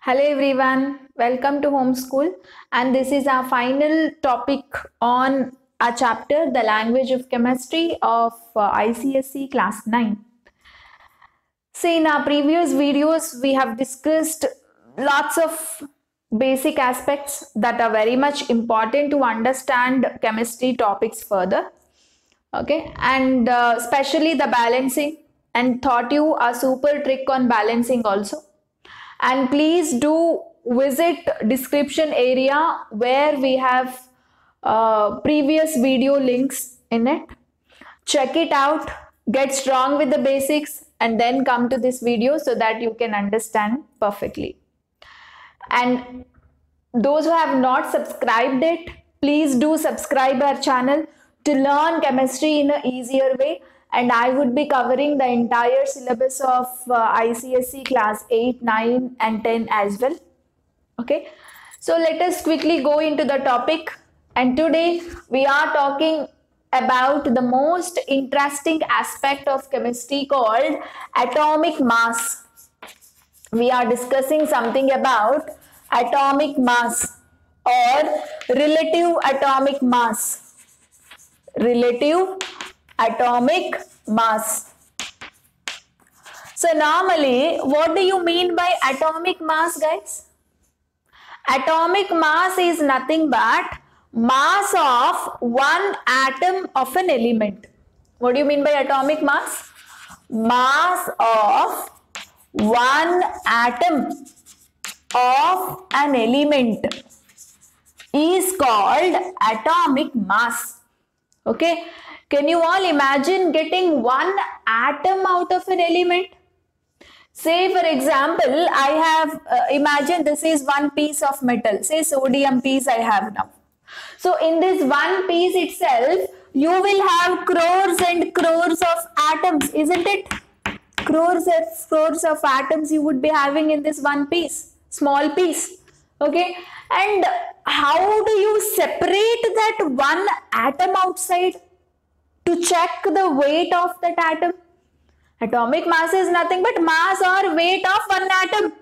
Hello everyone, welcome to Homeschool, and this is our final topic on our chapter, The Language of Chemistry of ICSE Class 9. See, in our previous videos, we have discussed lots of basic aspects that are very much important to understand chemistry topics further. Okay, and especially the balancing, and taught you a super trick on balancing also. And please do visit description area where we have previous video links in it. Check it out, get strong with the basics, and then come to this video so that you can understand perfectly. And those who have not subscribed it, please do subscribe our channel to learn chemistry in an easier way. And I would be covering the entire syllabus of ICSE class 8, 9 and 10 as well. Okay, so let us quickly go into the topic. And today we are talking about the most interesting aspect of chemistry called atomic mass. We are discussing something about atomic mass or relative atomic mass. Relative atomic mass. So normally, what do you mean by atomic mass, guys? Atomic mass is nothing but mass of one atom of an element. What do you mean by atomic mass? Mass of one atom of an element is called atomic mass. Okay, can you all imagine getting one atom out of an element? Say for example, I have imagine this is one piece of metal, say sodium piece I have now. So in this one piece itself, you will have crores and crores of atoms, isn't it? Crores and crores of atoms you would be having in this one piece, small piece. Okay, and how do you separate that one atom outside to check the weight of that atom? Atomic mass is nothing but mass or weight of one atom.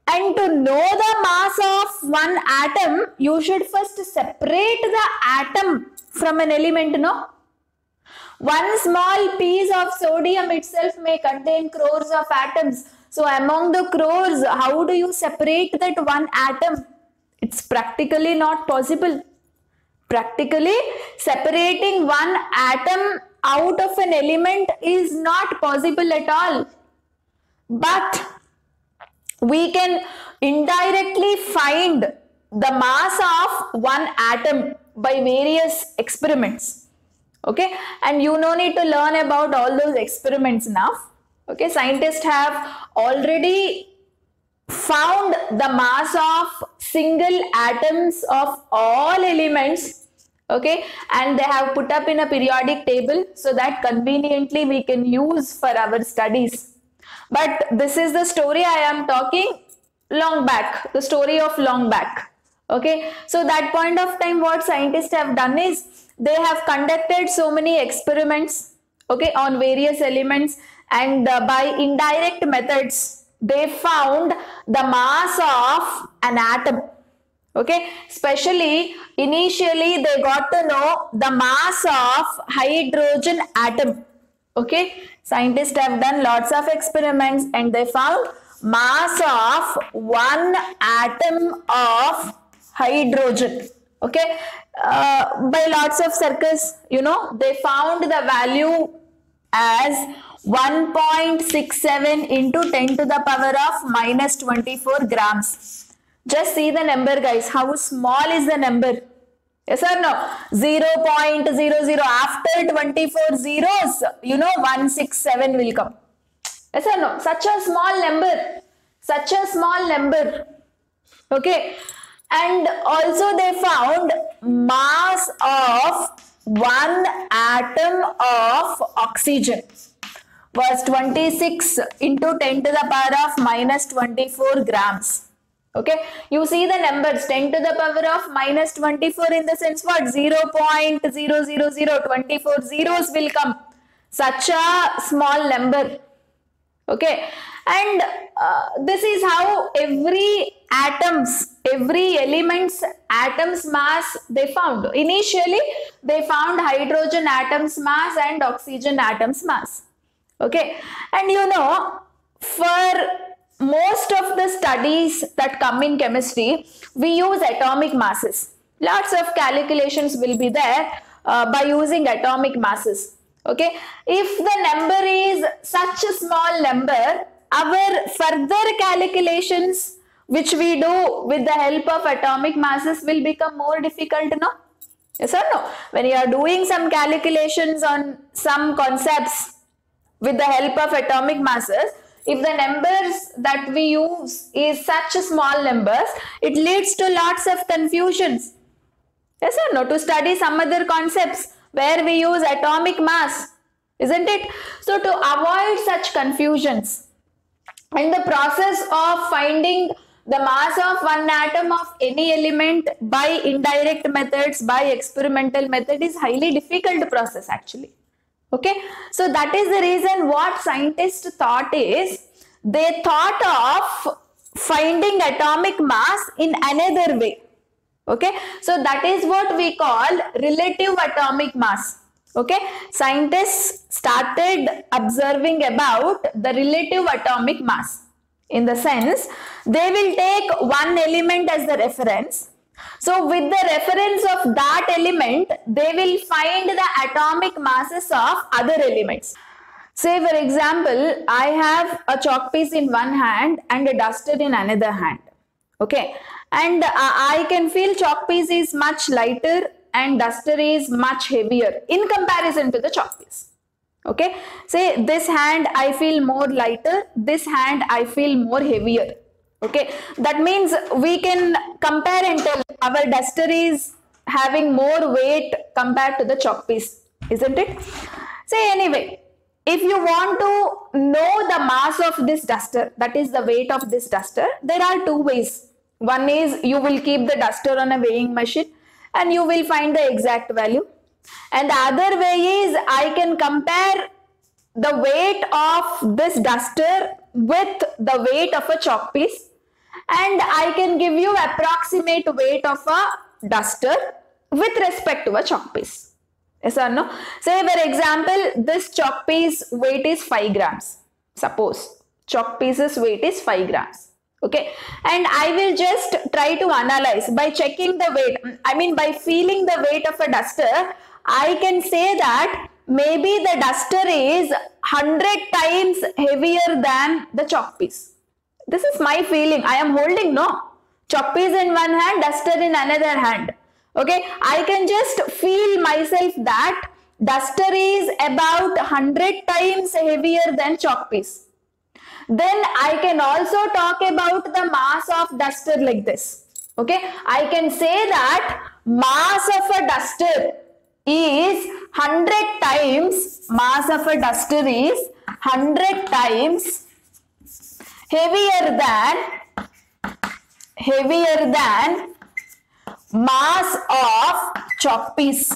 And to know the mass of one atom, you should first separate the atom from an element, no? One small piece of sodium itself may contain crores of atoms. So among the crores, how do you separate that one atom? It's practically not possible. Practically, separating one atom out of an element is not possible at all. But we can indirectly find the mass of one atom by various experiments. Okay, and you no need to learn about all those experiments now. Okay, scientists have already found the mass of single atoms of all elements. Okay, and they have put up in a periodic table so that conveniently we can use for our studies. But this is the story I am talking long back, the story of long back. Okay, so that point of time what scientists have done is they have conducted so many experiments, okay, on various elements, and by indirect methods they found the mass of an atom. Okay, especially initially they got to know the mass of hydrogen atom. Okay, scientists have done lots of experiments and they found mass of one atom of hydrogen. Okay, by lots of circles, you know, they found the value as 1.67 into 10 to the power of minus 24 grams. Just see the number, guys. How small is the number? Yes or no? 0.00. After 24 zeros, you know, 167 will come. Yes or no? Such a small number. Such a small number. Okay. And also they found mass of one atom of oxygen was 26 into 10 to the power of minus 24 grams. Okay, you see the numbers 10 to the power of minus 24 in the sense what? 0.000, 24 zeros will come. Such a small number. Okay, And this is how every element's atom's mass they found. Initially, they found hydrogen atom's mass and oxygen atom's mass. Okay, and you know, for most of the studies that come in chemistry, we use atomic masses. Lots of calculations will be there by using atomic masses. Okay, if the number is such a small number, our further calculations which we do with the help of atomic masses will become more difficult, no? Yes or no? When you are doing some calculations on some concepts with the help of atomic masses, if the numbers that we use is such small numbers, it leads to lots of confusions. Yes or no? To study some other concepts where we use atomic mass, isn't it? So to avoid such confusions, and the process of finding the mass of one atom of any element by indirect methods, by experimental method, is highly difficult process actually. Okay, so that is the reason what scientists thought is, they thought of finding atomic mass in another way. Okay, so that is what we call relative atomic mass. Okay, scientists started observing about the relative atomic mass, in the sense they will take one element as the reference. So with the reference of that element, they will find the atomic masses of other elements. Say for example, I have a chalk piece in one hand and a duster in another hand. Okay, and I can feel chalk piece is much lighter and duster is much heavier in comparison to the chalk piece. Okay, say this hand I feel more lighter, this hand I feel more heavier. Okay, that means we can compare and tell our duster is having more weight compared to the chalk piece, isn't it? Say anyway, if you want to know the mass of this duster, that is the weight of this duster, there are two ways. One is you will keep the duster on a weighing machine and you will find the exact value. And the other way is I can compare the weight of this duster with the weight of a chalk piece, and I can give you approximate weight of a duster with respect to a chalk piece. Yes or no? Say for example, this chalk piece weight is 5 grams. Suppose chalk piece's weight is 5 grams. Okay, and I will just try to analyze by checking the weight, by feeling the weight of a duster. I can say that maybe the duster is 100 times heavier than the chalk piece. This is my feeling. I am holding chalk piece in one hand, duster in another hand. Okay, I can just feel myself that duster is about 100 times heavier than chalk piece. Then I can also talk about the mass of duster like this. Okay, I can say that mass of a duster is 100 times, mass of a duster is 100 times heavier than mass of chalk piece.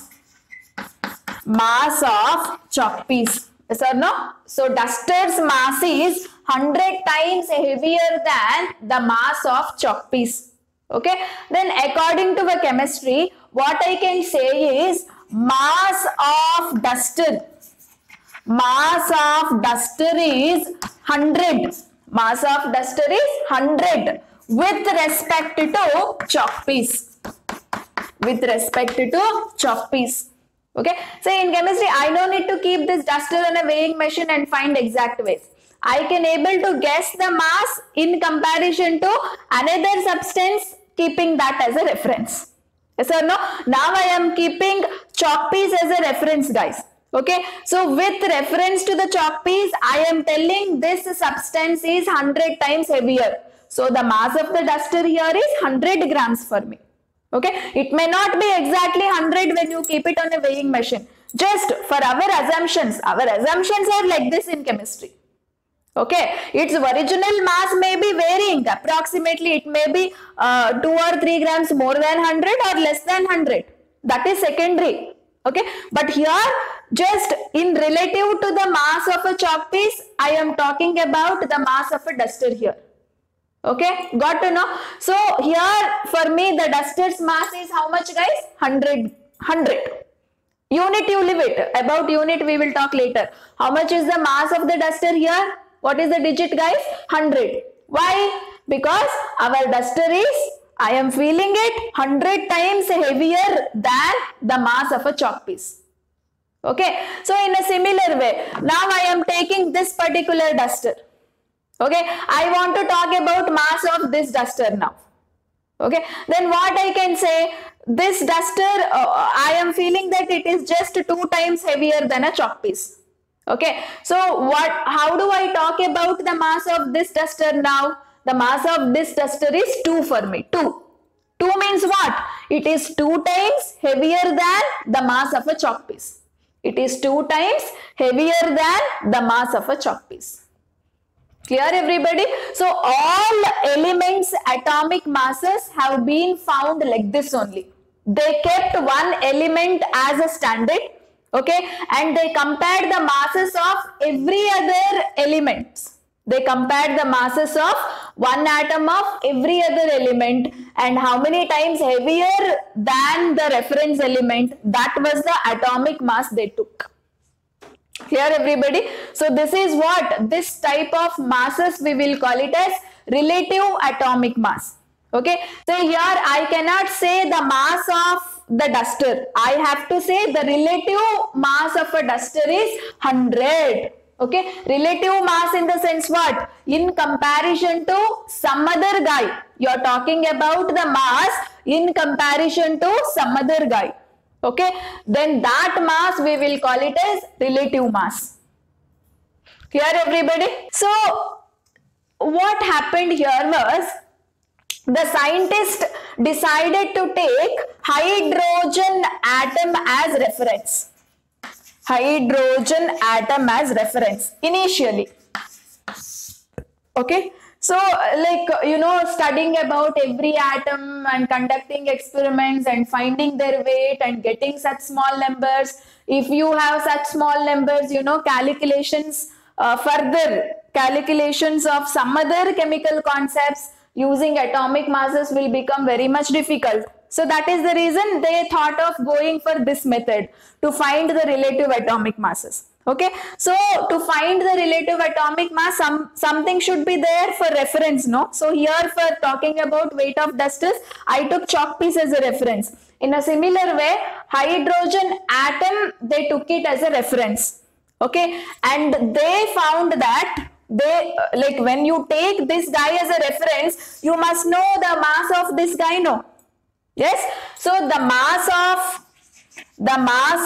Mass of chalk piece. Yes or no? So duster's mass is 100 times heavier than the mass of chalk piece. Okay, then according to the chemistry, what I can say is mass of duster is 100. Mass of duster is 100 with respect to chalk piece. With respect to chalk piece. Okay, so in chemistry, I don't need to keep this duster on a weighing machine and find exact weights. I can able to guess the mass in comparison to another substance, keeping that as a reference. Yes or no? Now I am keeping chalk piece as a reference, guys. Okay, so with reference to the chalk piece, I am telling this substance is 100 times heavier. So the mass of the duster here is 100 grams for me. Okay, it may not be exactly 100 when you keep it on a weighing machine. Just for our assumptions are like this in chemistry. Okay, its original mass may be varying. Approximately it may be 2 or 3 grams more than 100 or less than 100. That is secondary. Okay, but here just in relative to the mass of a chalk piece, I am talking about the mass of a duster here. Okay, got to know? So here for me the duster's mass is how much, guys? 100. Unit you leave it. About unit we will talk later. How much is the mass of the duster here? What is the digit, guys? 100. Why? Because our duster is, I am feeling it, 100 times heavier than the mass of a chalk piece. Okay, so in a similar way, now I am taking this particular duster. Okay, I want to talk about mass of this duster now. Okay, then what I can say, this duster, I am feeling that it is just 2 times heavier than a chalk piece. Okay, so how do I talk about the mass of this duster now? The mass of this duster is 2 for me. 2 means what? It is 2 times heavier than the mass of a chalk piece. It is 2 times heavier than the mass of a chalk piece. Clear, everybody? So all elements' atomic masses have been found like this only. They kept one element as a standard, okay, and they compared the masses of every other element. They compared the masses of one atom of every other element and how many times heavier than the reference element. That was the atomic mass they took. Clear, everybody? So this is what, this type of masses we will call it as relative atomic mass. Okay, so here I cannot say the mass of the duster. I have to say the relative mass of a duster is 100. Okay, relative mass in the sense what? In comparison to some other guy. You are talking about the mass in comparison to some other guy. Okay, then that mass we will call it as relative mass. Clear, everybody? So what happened here was, the scientist decided to take hydrogen atom as reference. Hydrogen atom as reference initially. Okay, so like, you know, studying about every atom and conducting experiments and finding their weight and getting such small numbers. If you have such small numbers, you know, calculations, further calculations of some other chemical concepts using atomic masses will become very much difficult. So that is the reason they thought of going for this method to find the relative atomic masses. Okay, so to find the relative atomic mass, something should be there for reference, no? So here for talking about weight of dusters, I took chalk piece as a reference. In a similar way, hydrogen atom, they took it as a reference. Okay, and they found that like when you take this guy as a reference, you must know the mass of this guy, no? Yes, so the mass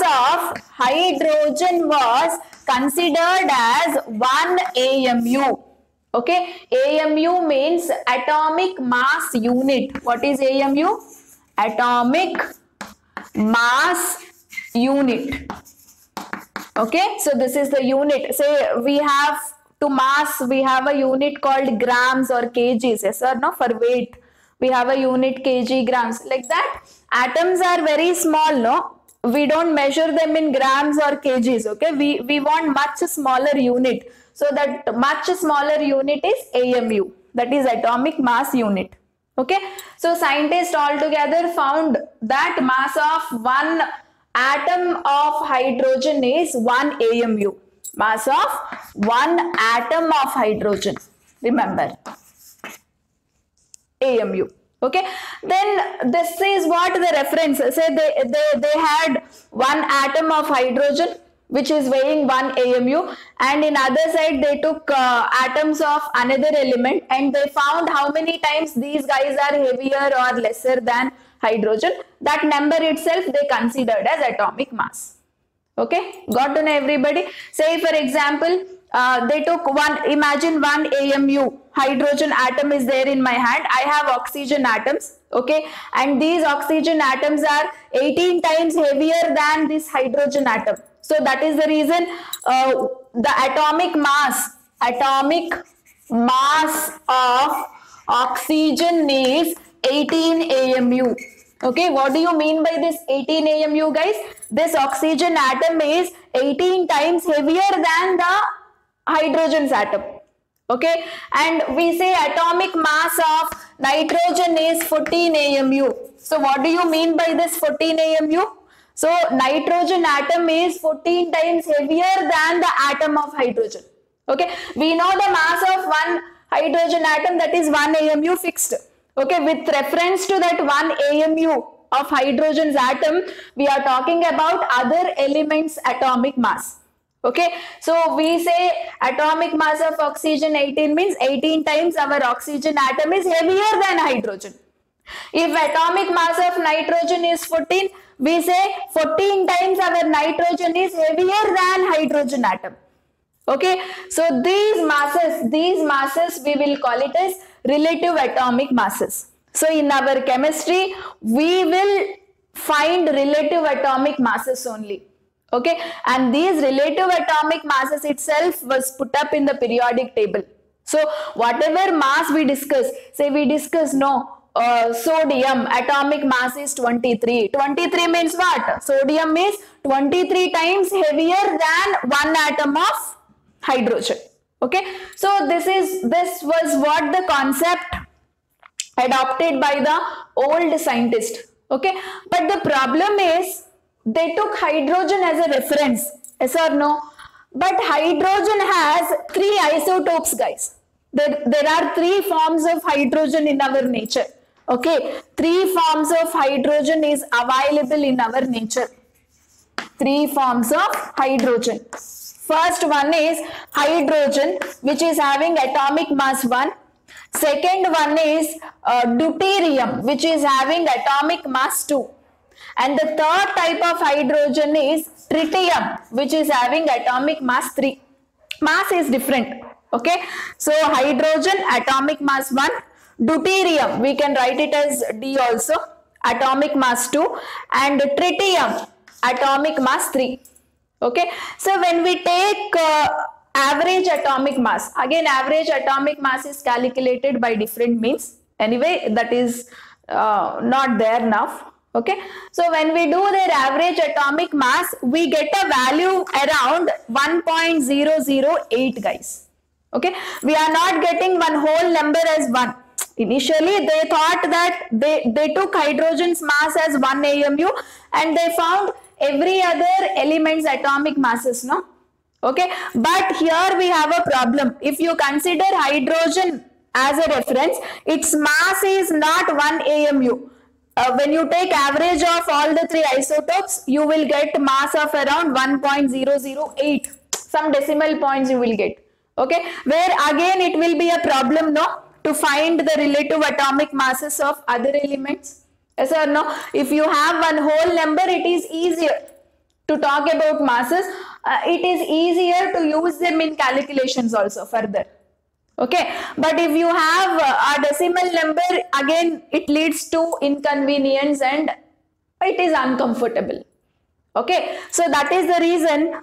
of hydrogen was considered as 1 AMU. Okay, AMU means atomic mass unit. What is AMU? Atomic mass unit. Okay, so this is the unit. Say we have to mass, we have a unit called grams or kgs. Yes or no? For weight, we have a unit kg, grams, like that. Atoms are very small, no? We don't measure them in grams or kgs. Okay, we want much smaller unit. So that much smaller unit is AMU, that is atomic mass unit. Okay, so scientists altogether found that mass of one atom of hydrogen is 1 AMU. Mass of one atom of hydrogen, remember, AMU. Okay, then this is what the reference. Say they had one atom of hydrogen which is weighing 1 AMU, and in other side they took atoms of another element and they found how many times these guys are heavier or lesser than hydrogen. That number itself they considered as atomic mass. Okay, got to know, everybody? Say for example, they took imagine 1 AMU hydrogen atom is there in my hand. I have oxygen atoms, okay, and these oxygen atoms are 18 times heavier than this hydrogen atom. So that is the reason the atomic mass of oxygen is 18 AMU. Okay, what do you mean by this 18 AMU, guys? This oxygen atom is 18 times heavier than the hydrogen's atom. Okay, and we say atomic mass of nitrogen is 14 AMU. So what do you mean by this 14 AMU? So nitrogen atom is 14 times heavier than the atom of hydrogen. Okay, we know the mass of one hydrogen atom, that is 1 AMU fixed. Okay, with reference to that 1 AMU of hydrogen's atom, we are talking about other elements' atomic mass. Okay, so we say atomic mass of oxygen 18 means 18 times our oxygen atom is heavier than hydrogen. If atomic mass of nitrogen is 14, we say 14 times our nitrogen is heavier than hydrogen atom. Okay, so these masses we will call it as relative atomic masses. So in our chemistry, we will find relative atomic masses only. Okay, and these relative atomic masses itself was put up in the periodic table. So whatever mass we discuss, say we discuss sodium atomic mass is 23. 23 means what? Sodium is 23 times heavier than one atom of hydrogen. Okay, so this was what the concept adopted by the old scientist. Okay, but the problem is they took hydrogen as a reference, yes or no? But hydrogen has 3 isotopes, guys. There are 3 forms of hydrogen in our nature. Okay, 3 forms of hydrogen is available in our nature. 3 forms of hydrogen. First one is hydrogen, which is having atomic mass 1. Second one is deuterium, which is having atomic mass 2. And the third type of hydrogen is tritium, which is having atomic mass 3. Mass is different. Okay, so hydrogen atomic mass 1, deuterium we can write it as D also, atomic mass 2, and tritium atomic mass 3. Okay, so when we take average atomic mass, again average atomic mass is calculated by different means. Anyway, that is not there now. Okay, so when we do their average atomic mass, we get a value around 1.008, guys. Okay, we are not getting one whole number as 1. Initially they thought that they took hydrogen's mass as 1 AMU and they found every other element's atomic masses, no? Okay, but here we have a problem. If you consider hydrogen as a reference, its mass is not 1 AMU. When you take average of all the 3 isotopes, you will get mass of around 1.008. Some decimal points you will get. Okay, where again it will be a problem, no, to find the relative atomic masses of other elements. Yes or no? If you have one whole number, it is easier to talk about masses. It is easier to use them in calculations also further. Okay, but if you have a decimal number, again it leads to inconvenience and it is uncomfortable. Okay, so that is the reason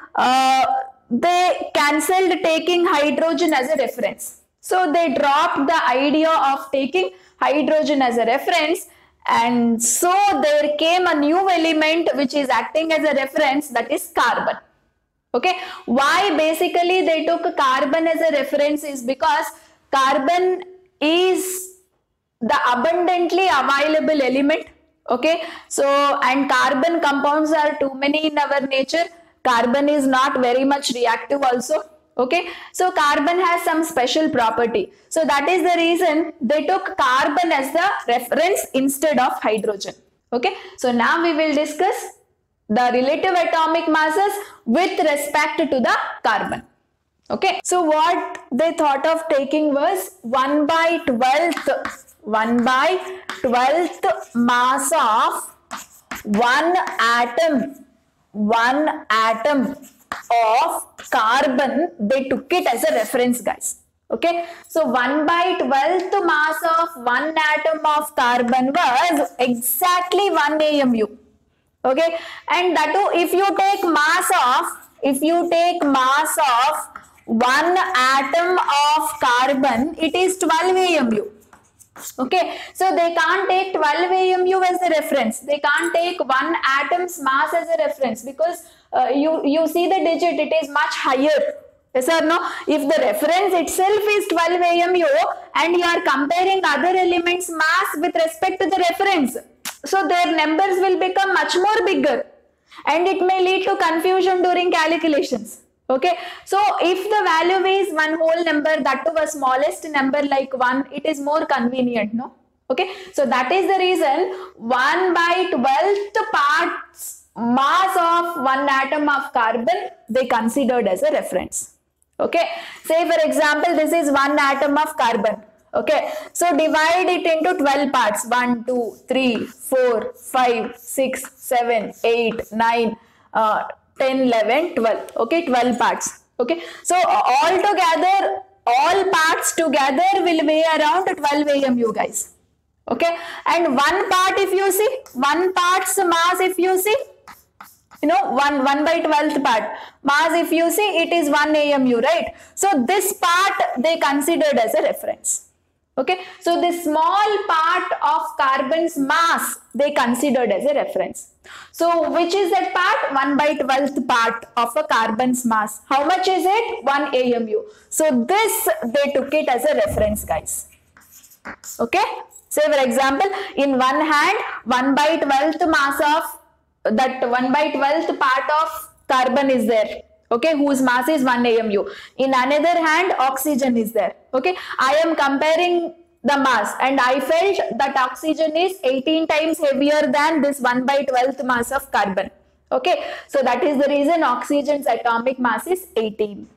they cancelled taking hydrogen as a reference. So they dropped the idea of taking hydrogen as a reference, and so there came a new element which is acting as a reference, that is carbon. Okay, why basically they took carbon as a reference is because carbon is the abundantly available element. Okay, so and carbon compounds are too many in our nature. Carbon is not very much reactive also. Okay, so carbon has some special property. So that is the reason they took carbon as the reference instead of hydrogen. Okay, so now we will discuss the relative atomic masses with respect to the carbon. Okay, so what they thought of taking was 1/12 mass of one atom of carbon. They took it as a reference, guys. Okay, so 1/12 mass of one atom of carbon was exactly 1 AMU. Okay, and that too, if you take mass of one atom of carbon, it is 12 AMU. Okay, so they can't take 12 AMU as a reference. They can't take one atom's mass as a reference because you see the digit, it is much higher. Yes or no? If the reference itself is 12 AMU and you are comparing other elements' mass with respect to the reference, so their numbers will become much more bigger and it may lead to confusion during calculations. Okay, so if the value is one whole number, that to a smallest number like 1, it is more convenient, no? Okay, so that is the reason 1 by 12th parts mass of one atom of carbon they considered as a reference. Okay, say for example this is one atom of carbon. Okay, so divide it into 12 parts, 1, 2, 3, 4, 5, 6, 7, 8, 9, 10, 11, 12. Okay, 12 parts. Okay, so all together, all parts together will weigh around 12 AMU, guys. Okay, and one part, if you see, one part's mass, if you see, you know, 1 by 12th part mass, if you see, it is 1 AMU, right? So this part they considered as a reference. Okay, so this small part of carbon's mass they considered as a reference. So which is that part? 1 by 12th part of a carbon's mass. How much is it? 1 AMU. So this they took it as a reference, guys. Okay, say for example, in one hand 1 by 12th mass of that 1 by 12th part of carbon is there. Okay, whose mass is 1 AMU. In another hand, oxygen is there. Okay, I am comparing the mass and I felt that oxygen is 18 times heavier than this 1 by 12th mass of carbon. Okay, so that is the reason oxygen's atomic mass is 18.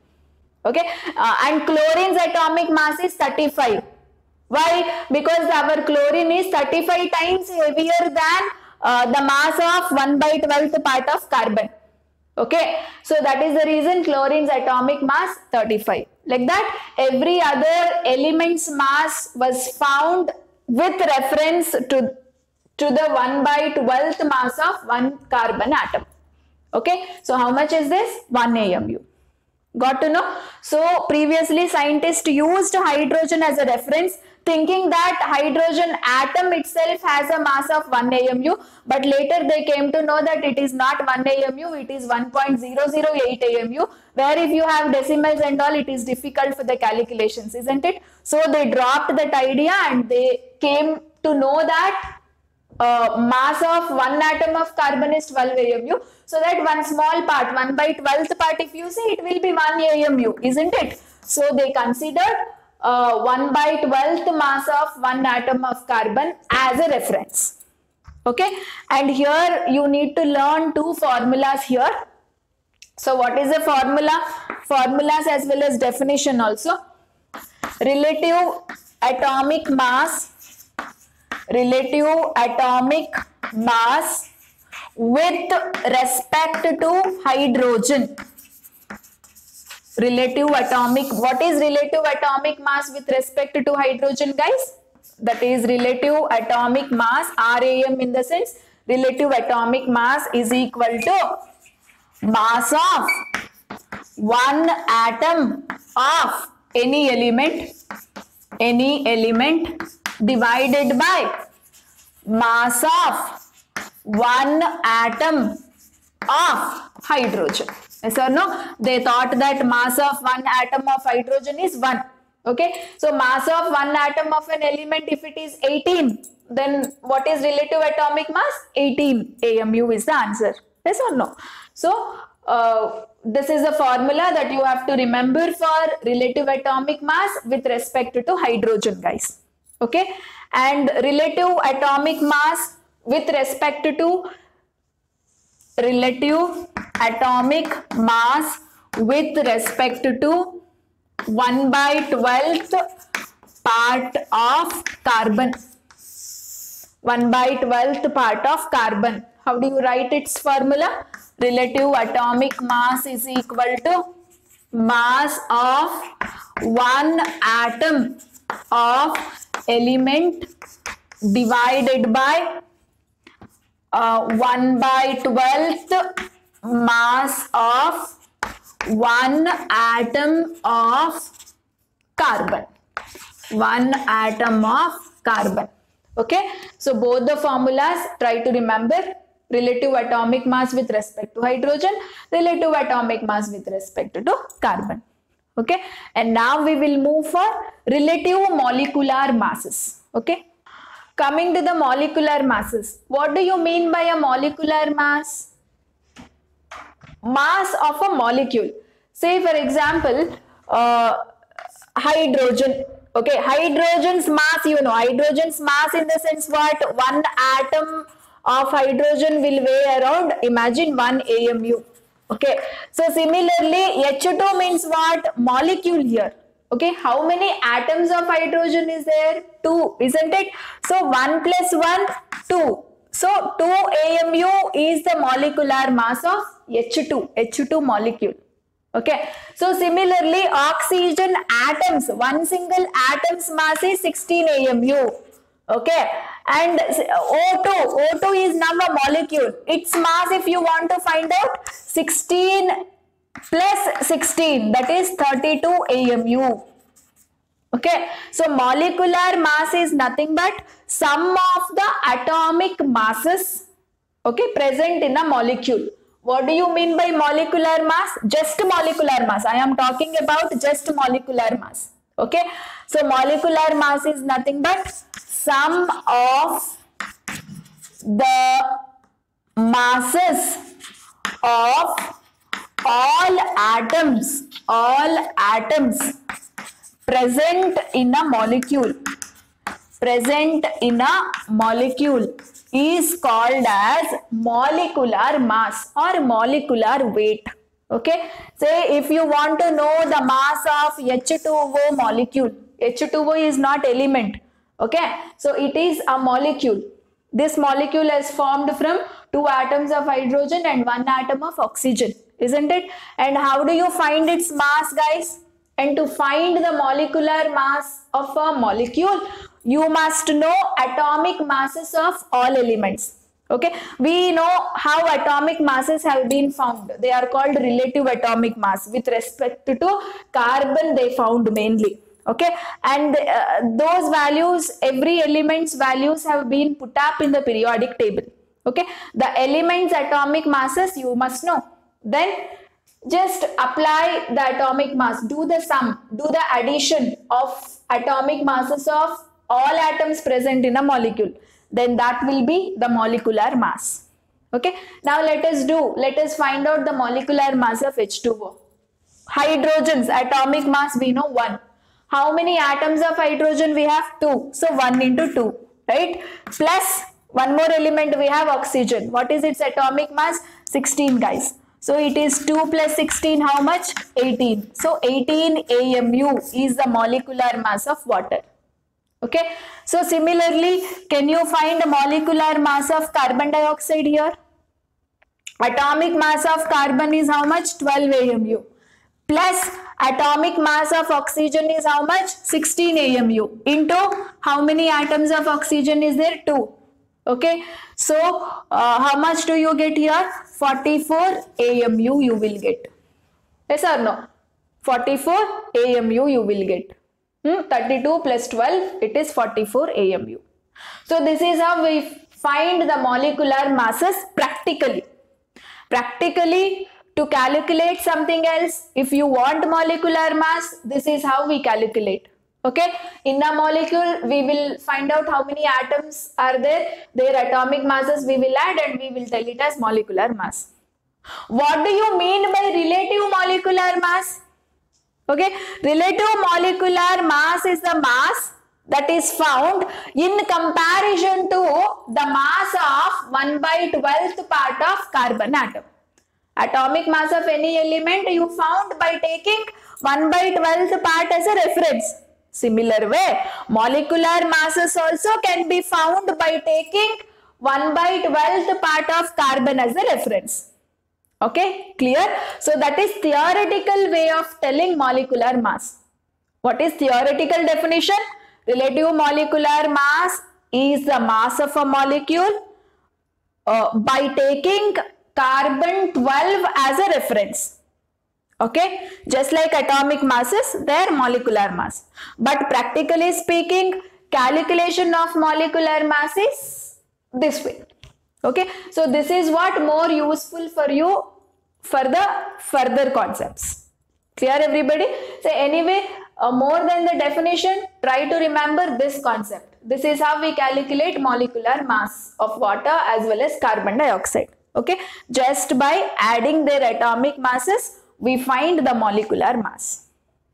Okay, and chlorine's atomic mass is 35. Why? Because our chlorine is 35 times heavier than the mass of 1 by 12th part of carbon. Okay, so that is the reason chlorine's atomic mass 35. Like that, every other element's mass was found with reference to the 1 by 12th mass of one carbon atom. Okay, so how much is this? 1 AMU. Got to know? So previously scientists used hydrogen as a reference, thinking that hydrogen atom itself has a mass of 1 AMU, but later they came to know that it is not 1 AMU, it is 1.008 AMU, where if you have decimals and all, it is difficult for the calculations, isn't it? So they dropped that idea and they came to know that mass of one atom of carbon is 12 AMU, so that one small part, 1 by 12th part, if you see, it will be 1 AMU, isn't it? So they considered 1 by 12th mass of one atom of carbon as a reference. Okay, and here you need to learn two formulas here. So what is the formula? Formulas as well as definition also. Relative atomic mass with respect to hydrogen. Relative atomic, what is relative atomic mass with respect to hydrogen, guys? That is relative atomic mass, RAM in the sense, relative atomic mass is equal to mass of one atom of any element divided by mass of one atom of hydrogen. Yes or no? They thought that mass of one atom of hydrogen is 1. Okay, so mass of one atom of an element, if it is 18, then what is relative atomic mass? 18 AMU is the answer. Yes or no? So this is a formula that you have to remember for relative atomic mass with respect to hydrogen, guys. Okay, and relative atomic mass with respect to 1 by 12th part of carbon. 1 by 12th part of carbon. How do you write its formula? Relative atomic mass is equal to mass of one atom of element divided by 1 by 12th mass of one atom of carbon. 1 atom of carbon. Okay, so both the formulas, try to remember: relative atomic mass with respect to hydrogen, relative atomic mass with respect to carbon. Okay, and now we will move for relative molecular masses. Okay, coming to the molecular masses, what do you mean by a molecular mass? Mass of a molecule. Say for example, hydrogen. Okay, hydrogen's mass, you know, hydrogen's mass in the sense what? One atom of hydrogen will weigh around, imagine, 1 AMU. Okay, so similarly H2 means what? Molecule here. Okay, how many atoms of hydrogen is there? 2, isn't it? So 1 plus 1, 2. So 2 AMU is the molecular mass of H2 molecule. Okay, so similarly oxygen atoms, one single atom's mass is 16 AMU. Okay, and O2 is now a molecule. Its mass, if you want to find out, 16 plus 16, that is 32 AMU. Okay, so molecular mass is nothing but sum of the atomic masses, okay, present in a molecule. What do you mean by molecular mass? Just molecular mass. I am talking about just molecular mass. Okay, so molecular mass is nothing but sum of the masses of all atoms present in a molecule is called as molecular mass or molecular weight. Okay, say if you want to know the mass of H2O molecule, H2O is not element. Okay, so it is a molecule. This molecule is formed from 2 atoms of hydrogen and 1 atom of oxygen, isn't it? And how do you find its mass, guys? And to find the molecular mass of a molecule, you must know atomic masses of all elements. Okay, we know how atomic masses have been found. They are called relative atomic mass. With respect to carbon, they found mainly. Okay, and those values, every element's values have been put up in the periodic table. Okay, the elements' atomic masses you must know. Then just apply the atomic mass, do the sum, do the addition of atomic masses of all atoms present in a molecule. Then that will be the molecular mass. Okay, now let us find out the molecular mass of H2O. Hydrogen's atomic mass we know 1. How many atoms of hydrogen we have? 2. So 1 into 2, right? Plus one more element we have, oxygen. What is its atomic mass? 16, guys. So it is 2 plus 16, how much? 18. So 18 AMU is the molecular mass of water. Okay. So similarly, can you find the molecular mass of carbon dioxide here? Atomic mass of carbon is how much? 12 AMU. Plus atomic mass of oxygen is how much? 16 AMU. Into how many atoms of oxygen is there? 2. Okay. So how much do you get here? 44 AMU you will get. Yes or no? 44 AMU you will get. 32 plus 12, it is 44 AMU. So this is how we find the molecular masses practically. Practically, to calculate something else, if you want molecular mass, this is how we calculate. Okay, in a molecule we will find out how many atoms are there, their atomic masses we will add and we will tell it as molecular mass. What do you mean by relative molecular mass? Okay, relative molecular mass is the mass that is found in comparison to the mass of 1/12th part of carbon atom. Atomic mass of any element you found by taking 1/12th part as a reference. Similar way, molecular masses also can be found by taking 1/12th part of carbon as a reference. Okay, clear? So that is theoretical way of telling molecular mass. What is theoretical definition? Relative molecular mass is the mass of a molecule by taking carbon 12 as a reference. Okay, just like atomic masses, their molecular mass. But practically speaking, Calculation of molecular mass is this way. Okay, so this is what more useful for you for the further concepts. Clear everybody? So anyway, more than the definition, try to remember this concept. This is how we calculate molecular mass of water as well as carbon dioxide. Okay, just by adding their atomic masses, we find the molecular mass.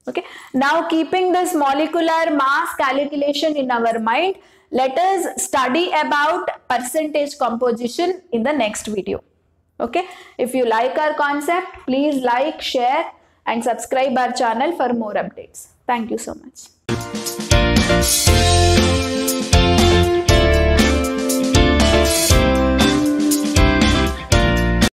Okay, now keeping this molecular mass calculation in our mind, let us study about percentage composition in the next video. Okay, if you like our concept, please like, share and subscribe our channel for more updates. Thank you so much.